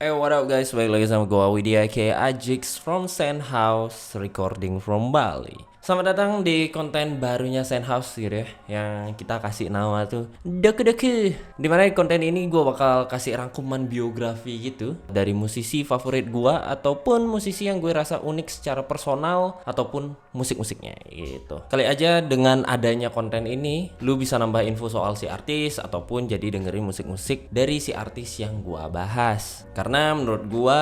What up guys, balik lagi sama gue Widya aka Ajix from Sandhouse, recording from Bali. Selamat datang di konten barunya Sandhouse gitu ya, yang kita kasih nama tuh Deke-deke. Dimana di konten ini gue bakal kasih rangkuman biografi gitu dari musisi favorit gue ataupun musisi yang gue rasa unik secara personal ataupun musik-musiknya gitu. Kali aja dengan adanya konten ini lu bisa nambah info soal si artis ataupun jadi dengerin musik-musik dari si artis yang gue bahas. Karena menurut gue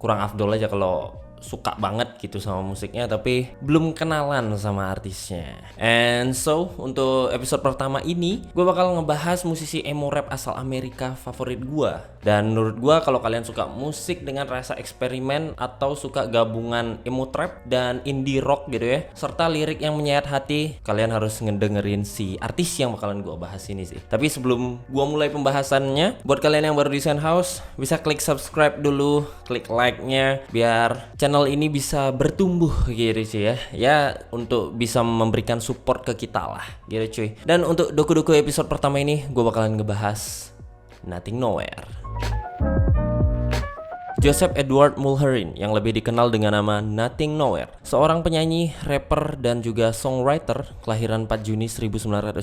kurang afdol aja kalau suka banget gitu sama musiknya tapi belum kenalan sama artisnya. And so untuk episode pertama ini gue bakal ngebahas musisi emo rap asal Amerika favorit gue. Dan menurut gue kalau kalian suka musik dengan rasa eksperimen atau suka gabungan emo trap dan indie rock gitu ya, serta lirik yang menyayat hati, kalian harus ngedengerin si artis yang bakalan gue bahas ini sih. Tapi sebelum gue mulai pembahasannya, buat kalian yang baru di Sandhouse bisa klik subscribe dulu, klik like-nya biar channel ini bisa bertumbuh gitu sih ya. Ya untuk bisa memberikan support ke kita lah gitu cuy. Dan untuk doku-doku episode pertama ini gue bakalan ngebahas Nothing Nowhere. Joseph Edward Mulherin yang lebih dikenal dengan nama Nothing Nowhere, seorang penyanyi, rapper, dan juga songwriter kelahiran 4 Juni 1992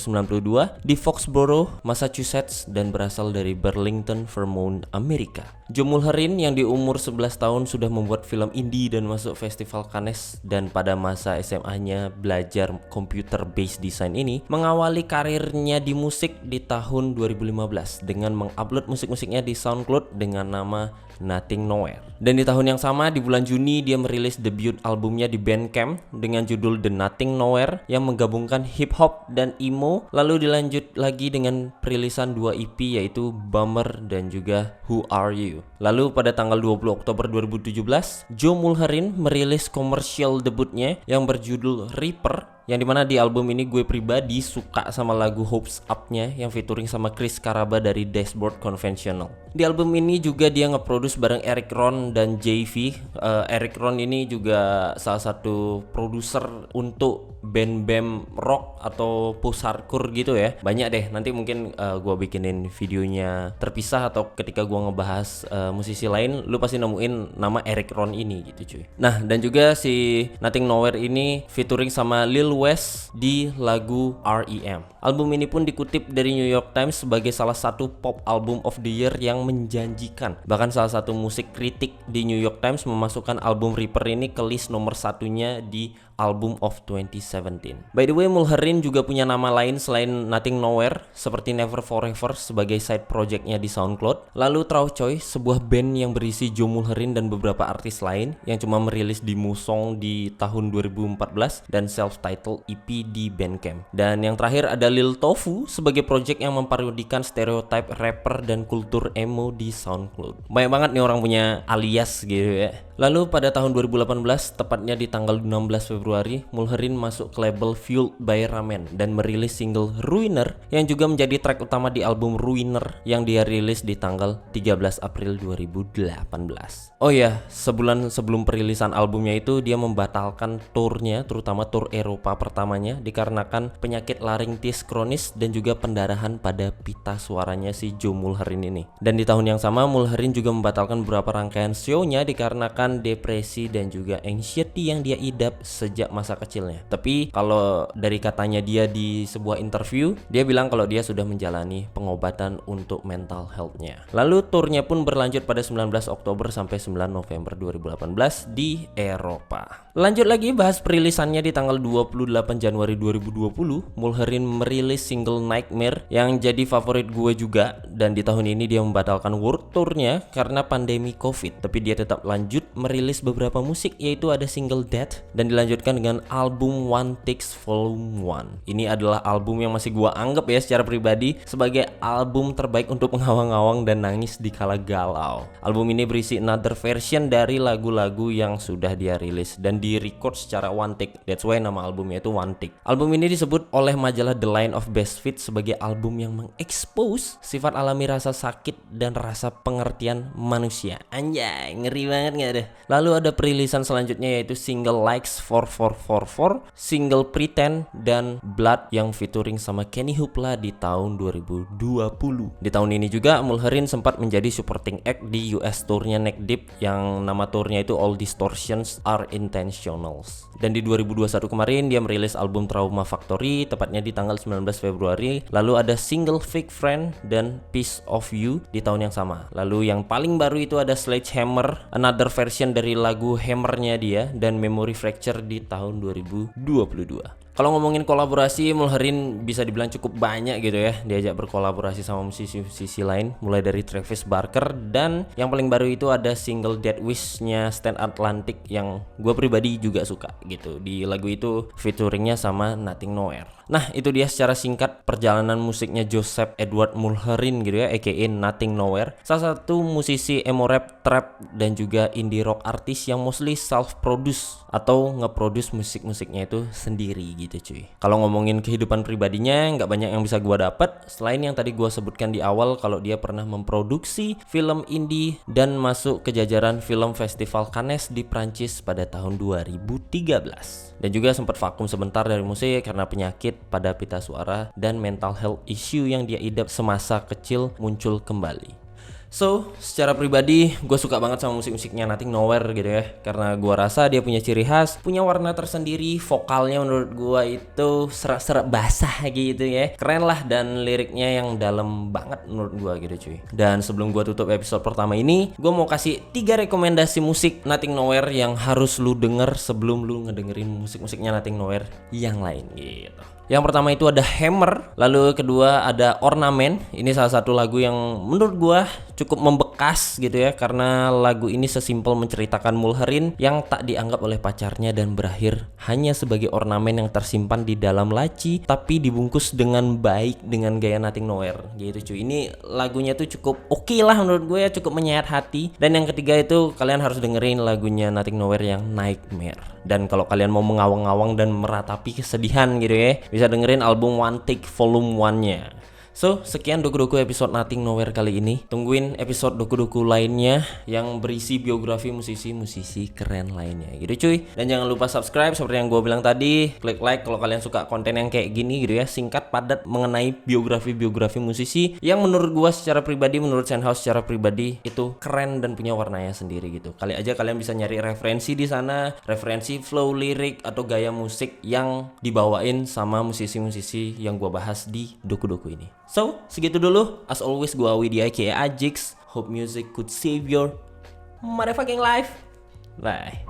di Foxborough, Massachusetts dan berasal dari Burlington, Vermont, Amerika. Joe Mulherin yang di umur 11 tahun sudah membuat film indie dan masuk festival Cannes, dan pada masa SMA-nya belajar computer based design ini mengawali karirnya di musik di tahun 2015 dengan mengupload musik-musiknya di SoundCloud dengan nama Nothing Nowhere. Dan di tahun yang sama di bulan Juni dia merilis debut albumnya di Bandcamp dengan judul The Nothing Nowhere yang menggabungkan hip hop dan emo, lalu dilanjut lagi dengan perilisan 2 EP yaitu Bummer dan juga Who Are You. Lalu pada tanggal 20 Oktober 2017 Joe Mulherin merilis komersial debutnya yang berjudul Reaper, yang dimana di album ini gue pribadi suka sama lagu Hopes Up-nya yang featuring sama Chris Karaba dari Dashboard Conventional. Di album ini juga dia nge-produce bareng Eric Ron dan JV. Eric Ron ini juga salah satu produser untuk band-band rock atau post-hardcore gitu ya. Banyak deh, nanti mungkin gue bikinin videonya terpisah atau ketika gue ngebahas musisi lain, lu pasti nemuin nama Eric Ron ini gitu cuy. Nah dan juga si Nothing Nowhere ini featuring sama Lil West di lagu R.E.M. Album ini pun dikutip dari New York Times sebagai salah satu pop album of the year yang menjanjikan. Bahkan salah satu musik kritik di New York Times memasukkan album Reaper ini ke list nomor satunya di Album of 2017. By the way, Mulherin juga punya nama lain selain Nothing Nowhere, seperti Never Forever sebagai side projectnya di SoundCloud. Lalu Traucoy, sebuah band yang berisi Joe Mulherin dan beberapa artis lain yang cuma merilis di Musong di tahun 2014 dan self-titled EP di Bandcamp. Dan yang terakhir ada Lil Tofu sebagai project yang memparodikan stereotype rapper dan kultur emo di SoundCloud. Banyak banget nih orang punya alias gitu ya. Lalu pada tahun 2018, tepatnya di tanggal 16 Februari, Mulherin masuk ke label Fueled by Ramen dan merilis single Ruiner yang juga menjadi track utama di album Ruiner yang dia rilis di tanggal 13 April 2018. Oh ya, sebulan sebelum perilisan albumnya itu dia membatalkan turnya, terutama tur Eropa pertamanya dikarenakan penyakit laringtis kronis dan juga pendarahan pada pita suaranya si Joe Mulherin ini. Dan di tahun yang sama Mulherin juga membatalkan beberapa rangkaian show-nya dikarenakan depresi dan juga anxiety yang dia idap sejak masa kecilnya. Tapi kalau dari katanya dia di sebuah interview, dia bilang kalau dia sudah menjalani pengobatan untuk mental health-nya. Lalu turnya pun berlanjut pada 19 Oktober sampai 9 November 2018 di Eropa. Lanjut lagi bahas perilisannya di tanggal 28 Januari 2020, Mulherin merilis single Nightmare yang jadi favorit gue juga, dan di tahun ini dia membatalkan world tournya karena pandemi COVID, tapi dia tetap lanjut merilis beberapa musik, yaitu ada single Death dan dilanjutkan dengan album One Takes Volume 1. Ini adalah album yang masih gua anggap ya secara pribadi sebagai album terbaik untuk mengawang-awang dan nangis di kala galau. Album ini berisi another version dari lagu-lagu yang sudah dia rilis dan di-record secara one take. That's why nama albumnya itu One Take. Album ini disebut oleh majalah The Line of Best Fit sebagai album yang mengekspos sifat alami rasa sakit dan rasa pengertian manusia. Anjay, ngeri banget gak deh. Lalu ada perilisan selanjutnya yaitu single Likes 4444, single Pretend dan Blood yang featuring sama Kenny Hoopla di tahun 2020. Di tahun ini juga Mulherin sempat menjadi supporting act di US tournya Neck Deep yang nama tournya itu All Distortions Are Intentionals. Dan di 2021 kemarin dia merilis album Trauma Factory tepatnya di tanggal 19 Februari. Lalu ada single Fake Friend dan Piece of You di tahun yang sama. Lalu yang paling baru itu ada Sledgehammer, another version dari lagu Hammernya dia, dan Memory Fracture di tahun 2022. Kalau ngomongin kolaborasi, Mulherin bisa dibilang cukup banyak gitu ya. Diajak berkolaborasi sama musisi-musisi lain, mulai dari Travis Barker, dan yang paling baru itu ada single Dead Wish-nya Stand Atlantic yang gue pribadi juga suka gitu. Di lagu itu featuringnya sama Nothing Nowhere. Nah, itu dia secara singkat perjalanan musiknya Joseph Edward Mulherin gitu ya, aka Nothing Nowhere. Salah satu musisi emo rap, trap, dan juga indie rock artis yang mostly self-produce atau nge-produce musik-musiknya itu sendiri gitu cuy. Kalau ngomongin kehidupan pribadinya, nggak banyak yang bisa gua dapat selain yang tadi gua sebutkan di awal kalau dia pernah memproduksi film indie dan masuk ke jajaran film Festival Cannes di Prancis pada tahun 2013. Dan juga sempat vakum sebentar dari musik karena penyakit pada pita suara dan mental health issue yang dia idap semasa kecil muncul kembali. So, secara pribadi gue suka banget sama musik-musiknya Nothing Nowhere gitu ya. Karena gue rasa dia punya ciri khas, punya warna tersendiri. Vokalnya menurut gue itu serak-serak basah gitu ya. Keren lah, dan liriknya yang dalam banget menurut gue gitu cuy. Dan sebelum gue tutup episode pertama ini, gue mau kasih 3 rekomendasi musik Nothing Nowhere yang harus lu denger sebelum lu ngedengerin musik-musiknya Nothing Nowhere yang lain gitu. Yang pertama itu ada Hammer, lalu kedua ada Ornament. Ini salah satu lagu yang menurut gua cukup membekas gitu ya, karena lagu ini sesimpel menceritakan Mulherin yang tak dianggap oleh pacarnya dan berakhir hanya sebagai ornamen yang tersimpan di dalam laci tapi dibungkus dengan baik dengan gaya Nothing Nowhere gitu cuy. Ini lagunya tuh cukup oke lah menurut gue ya, cukup menyayat hati. Dan yang ketiga itu kalian harus dengerin lagunya Nothing Nowhere yang Nightmare. Dan kalau kalian mau mengawang-awang dan meratapi kesedihan gitu ya, bisa dengerin album One Take Volume 1-nya. So, sekian Doku-Doku episode Nothing Nowhere kali ini. Tungguin episode Doku-Doku lainnya yang berisi biografi musisi-musisi keren lainnya gitu cuy. Dan jangan lupa subscribe seperti yang gue bilang tadi. Klik like kalau kalian suka konten yang kayak gini gitu ya, singkat padat mengenai biografi-biografi musisi yang menurut gue secara pribadi, menurut Sandhouse secara pribadi itu keren dan punya warnanya sendiri gitu. Kali aja kalian bisa nyari referensi di sana, referensi flow lirik atau gaya musik yang dibawain sama musisi-musisi yang gue bahas di Doku-Doku ini. So, segitu dulu. As always, gua Widya aka Ajix. Hope music could save your motherfucking life. Bye.